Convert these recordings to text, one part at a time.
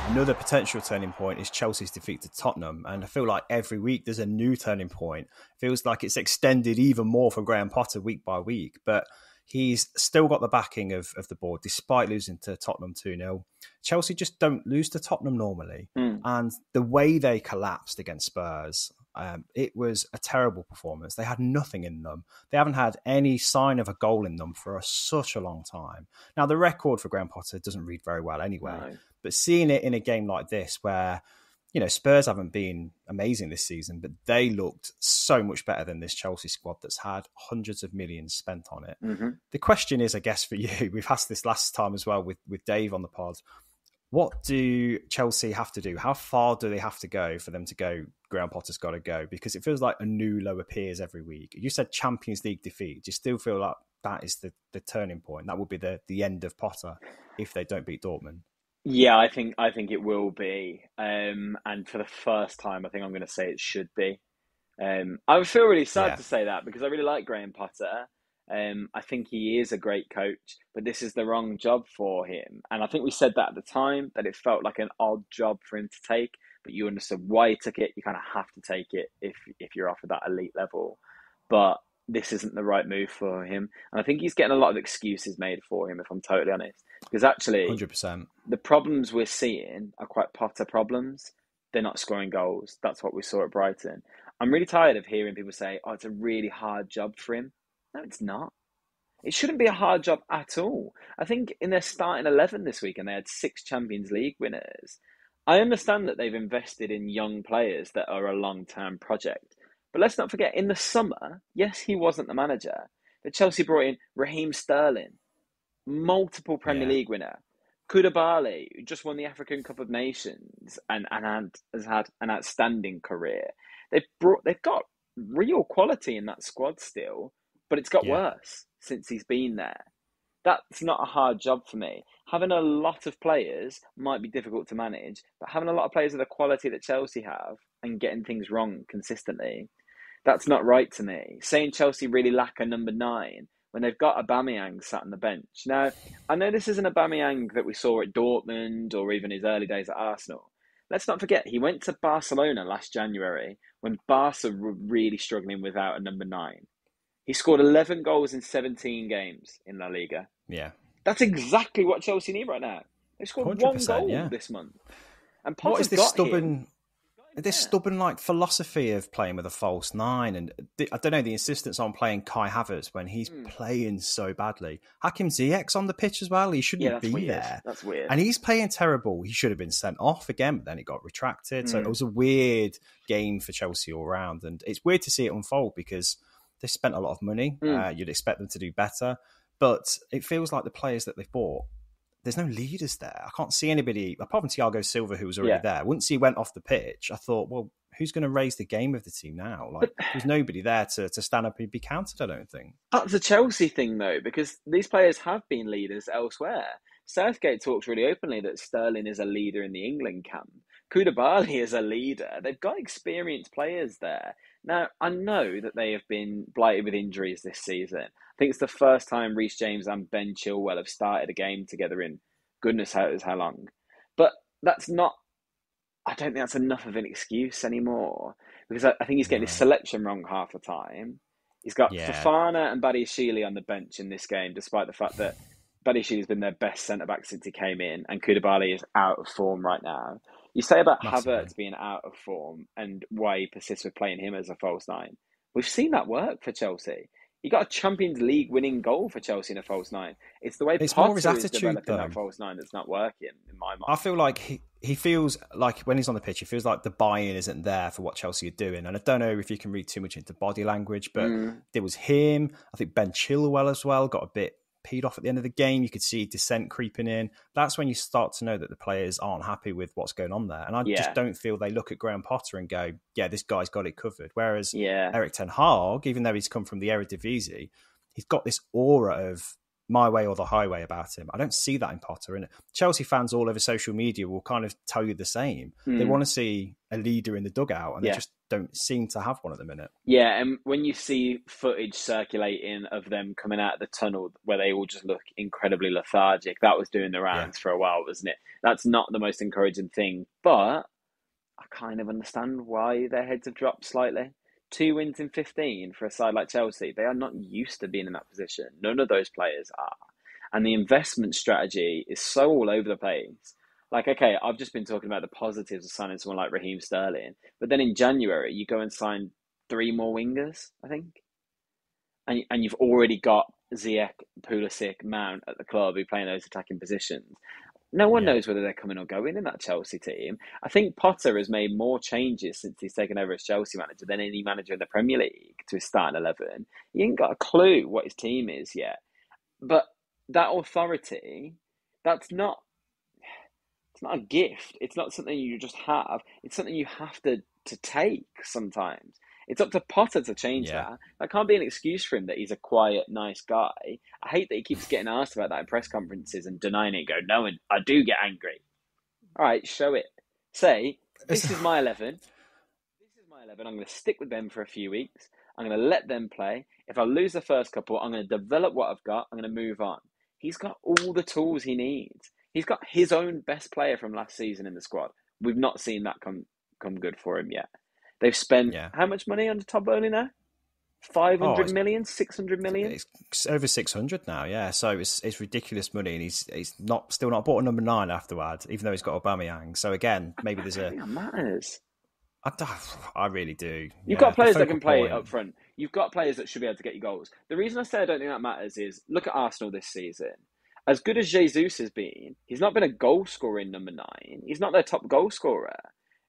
Another potential turning point is Chelsea's defeat to Tottenham. And I feel like every week there's a new turning point. It feels like it's extended even more for Graham Potter week by week. But he's still got the backing of the board, despite losing to Tottenham 2-0. Chelsea just don't lose to Tottenham normally. And the way they collapsed against Spurs, it was a terrible performance. They had nothing in them. They haven't had any sign of a goal in them for such a long time. Now, the record for Graham Potter doesn't read very well anyway. No. But seeing it in a game like this where, you know, Spurs haven't been amazing this season, but they looked so much better than this Chelsea squad that's had hundreds of millions spent on it. The question is, I guess, for you, we've asked this last time as well with Dave on the pod, what do Chelsea have to do? How far do they have to go for them to go, Graham Potter's got to go? Because it feels like a new low appears every week. You said Champions League defeat. Do you still feel like that is the turning point? That would be the end of Potter if they don't beat Dortmund? Yeah, I think it will be. And for the first time, I think I'm going to say it should be. I would feel really sad to say that because I really like Graham Potter. I think he is a great coach, but this is the wrong job for him. And I think we said that at the time, that it felt like an odd job for him to take, but you understood why he took it. You kind of have to take it if you're offered that elite level. But this isn't the right move for him. And I think he's getting a lot of excuses made for him, if I'm totally honest. Because actually, 100%. The problems we're seeing are quite Potter problems. They're not scoring goals. That's what we saw at Brighton. I'm really tired of hearing people say, oh, it's a really hard job for him. No, it's not. It shouldn't be a hard job at all. I think in their starting 11 this week, and they had 6 Champions League winners. I understand that they've invested in young players that are a long-term project. But let's not forget, in the summer, yes, he wasn't the manager, but Chelsea brought in Raheem Sterling, multiple Premier League winner. Koulibaly, who just won the African Cup of Nations and has had an outstanding career. They've got real quality in that squad still, but it's got worse since he's been there. That's not a hard job for me. Having a lot of players might be difficult to manage, but having a lot of players of the quality that Chelsea have and getting things wrong consistently, that's not right to me. Saying Chelsea really lack a number 9 when they've got Aubameyang sat on the bench. Now, I know this isn't Aubameyang that we saw at Dortmund or even his early days at Arsenal. Let's not forget, he went to Barcelona last January when Barca were really struggling without a number 9. He scored 11 goals in 17 games in La Liga. Yeah. That's exactly what Chelsea need right now. They scored 1 goal this month. And Potter's what is this stubborn like philosophy of playing with a false 9? And I don't know, the insistence on playing Kai Havertz when he's playing so badly. Hakim Ziyech's on the pitch as well. He shouldn't be there. That's weird. And he's playing terrible. He should have been sent off again, but then it got retracted. So it was a weird game for Chelsea all round. And it's weird to see it unfold because they spent a lot of money. You'd expect them to do better. But it feels like the players that they've bought, there's no leaders there. I can't see anybody, apart from Thiago Silva, who was already there. Once he went off the pitch, I thought, well, who's going to raise the game of the team now? Like, there's nobody there to stand up and be counted, I don't think. That's a Chelsea thing, though, because these players have been leaders elsewhere. Southgate talks really openly that Sterling is a leader in the England camp. Koulibaly is a leader. They've got experienced players there. Now, I know that they have been blighted with injuries this season. I think it's the first time Reece James and Ben Chilwell have started a game together in goodness knows how long. But that's not, I don't think that's enough of an excuse anymore. Because I think he's getting his selection wrong half the time. He's got Fofana and Badiashile on the bench in this game, despite the fact that Badiashile been their best centre-back since he came in, and Koulibaly is out of form right now. You say about Havertz being out of form and why he persists with playing him as a false 9. We've seen that work for Chelsea. He got a Champions League winning goal for Chelsea in a false 9. It's the way Potter is developing that false 9 that's not working, in my mind. I feel like he feels like when he's on the pitch, he feels like the buy-in isn't there for what Chelsea are doing. And I don't know if you can read too much into body language, but there was him. I think Ben Chilwell as well got a bit peed off at the end of the game. You could see dissent creeping in. That's when you start to know that the players aren't happy with what's going on there. And I just don't feel they look at Graham Potter and go, yeah, this guy's got it covered. Whereas Erik ten Hag, even though he's come from the Eredivisie, he's got this aura of my way or the highway about him. I don't see that in Potter. And Chelsea fans all over social media will kind of tell you the same. They want to see a leader in the dugout and they just don't seem to have one at the minute. Yeah, and when you see footage circulating of them coming out of the tunnel where they all just look incredibly lethargic, that was doing the Yeah, rounds for a while, wasn't it? That's not the most encouraging thing, but I kind of understand why their heads have dropped slightly. 2 wins in 15 for a side like Chelsea. They are not used to being in that position. None of those players are. And the investment strategy is so all over the place. Like, okay, I've just been talking about the positives of signing someone like Raheem Sterling, but then in January, you go and sign three more wingers, I think. And you've already got Ziyech, Pulisic, Mount at the club who play in those attacking positions. No one yeah, knows whether they're coming or going in that Chelsea team. I think Potter has made more changes since he's taken over as Chelsea manager than any manager in the Premier League to his starting 11. He ain't got a clue what his team is yet. But that authority, that's not it's not a gift. It's not something you just have. It's something you have to take sometimes. It's up to Potter to change yeah. that. That can't be an excuse for him that he's a quiet, nice guy. I hate that he keeps getting asked about that in press conferences and denying it. Go, no, and I do get angry. All right, show it. Say, this is my 11. This is my 11. I'm going to stick with them for a few weeks. I'm going to let them play. If I lose the first couple, I'm going to develop what I've got. I'm going to move on. He's got all the tools he needs. He's got his own best player from last season in the squad. We've not seen that come good for him yet. They've spent Yeah. how much money on Todd Boehly now? Oh, 500 million, 600 million? it's over 600 now. Yeah, so it's ridiculous money, and he's not still not bought a number 9 afterward, even though he's got Aubameyang. So again, maybe I there's don't think that matters. I really do. You've Yeah, got the players that focal can play point. up front. You've got players that should be able to get you goals. The reason I say I don't think that matters is look at Arsenal this season. As good as Jesus has been, he's not been a goal scorer in number 9. He's not their top goal scorer.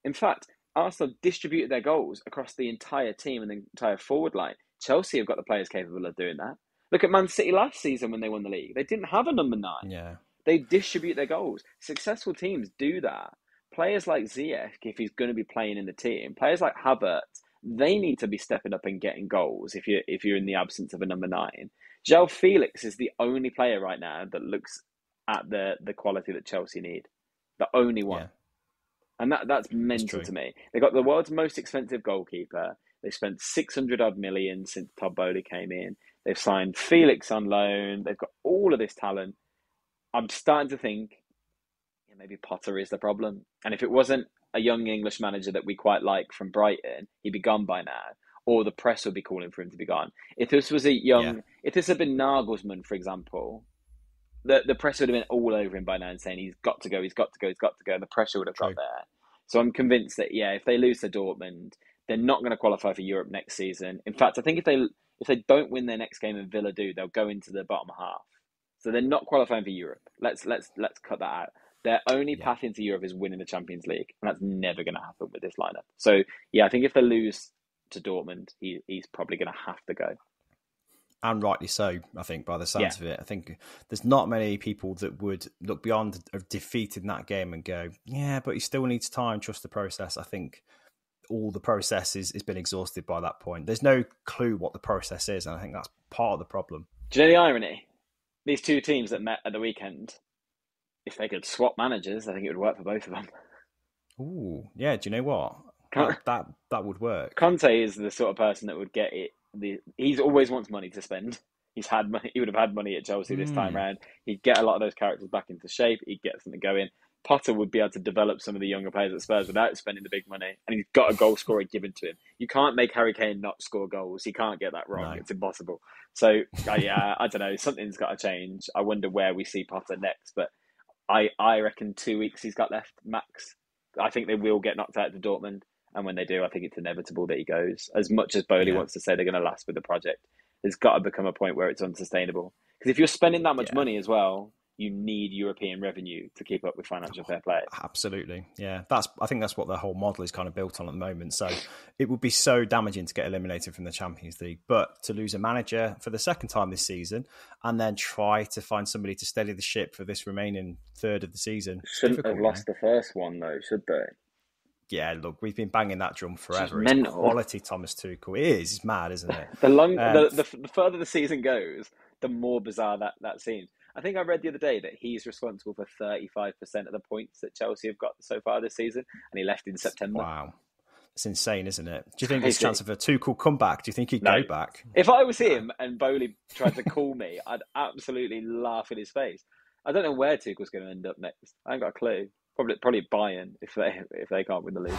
In fact, Arsenal distributed their goals across the entire team and the entire forward line. Chelsea have got the players capable of doing that. Look at Man City last season when they won the league. They didn't have a number 9. Yeah, They distribute their goals. Successful teams do that. Players like Ziyech, if he's going to be playing in the team, players like Havertz, they need to be stepping up and getting goals if you're in the absence of a number 9. João Felix is the only player right now that looks at the quality that Chelsea need. The only one. yeah, And that's it's mental true. to me. They got the world's most expensive goalkeeper. They spent 600 odd million since Todd Boehly came in. They've signed Felix on loan. They've got all of this talent. I'm starting to think maybe Potter is the problem. And if it wasn't a young English manager that we quite like from Brighton, he'd be gone by now. Or the press would be calling for him to be gone. Yeah, If this had been Nagelsmann, for example, the press would have been all over him by now and saying he's got to go, he's got to go, he's got to go. And the pressure would have got true. there. So I'm convinced that, yeah, if they lose to Dortmund, they're not going to qualify for Europe next season. In fact, I think if they don't win their next game and Villa do, they'll go into the bottom half. So they're not qualifying for Europe. Let's cut that out. Their only Yeah. path into Europe is winning the Champions League, and that's never going to happen with this lineup. So yeah, I think if they lose to Dortmund, he's probably going to have to go. And rightly so, I think, by the Yeah, sounds of it. I think there's not many people that would look beyond a defeat in that game and go, yeah, but he still needs time, trust the process. I think all the process has been exhausted by that point. There's no clue what the process is, and I think that's part of the problem. do you know the irony? These two teams that met at the weekend, if they could swap managers, I think it would work for both of them. Ooh, yeah, do you know what? Con- That would work. Conte is the sort of person that would get it. He's always wants money to spend. He's had money. He would have had money at Chelsea this time Hmm. round. He'd get a lot of those characters back into shape. He'd get something going. Potter would be able to develop some of the younger players at Spurs without spending the big money, and he's got a goal scorer given to him. You can't make Harry Kane not score goals. He can't get that wrong. No. It's impossible. So yeah, I don't know. Something's got to change. I wonder where we see Potter next, but I reckon 2 weeks he's got left max. I think they will get knocked out to Dortmund, and when they do, I think it's inevitable that he goes. As much as Bowley Yeah. wants to say they're going to last with the project, there's got to become a point where it's unsustainable. Because if you're spending that much Yeah. money as well, you need European revenue to keep up with financial fair play. Absolutely. Yeah. I think that's what the whole model is kind of built on at the moment. So it would be so damaging to get eliminated from the Champions League, but to lose a manager for the second time this season and then try to find somebody to steady the ship for this remaining third of the season. Shouldn't have lost the first one though, should they? Yeah, look, we've been banging that drum forever. It's mental. quality Thomas Tuchel. It is. It's mad, isn't it? The further the season goes, the more bizarre that seems. I think I read the other day that he's responsible for 35% of the points that Chelsea have got so far this season, and he left in September. Wow. It's insane, isn't it? Do you think there's a Crazy. chance of a Tuchel comeback? Do you think he'd No. go back? If I was him and Boehly tried to call me, I'd absolutely laugh in his face. I don't know where Tuchel's going to end up next. I ain't got a clue. Probably Bayern if they can't win the league.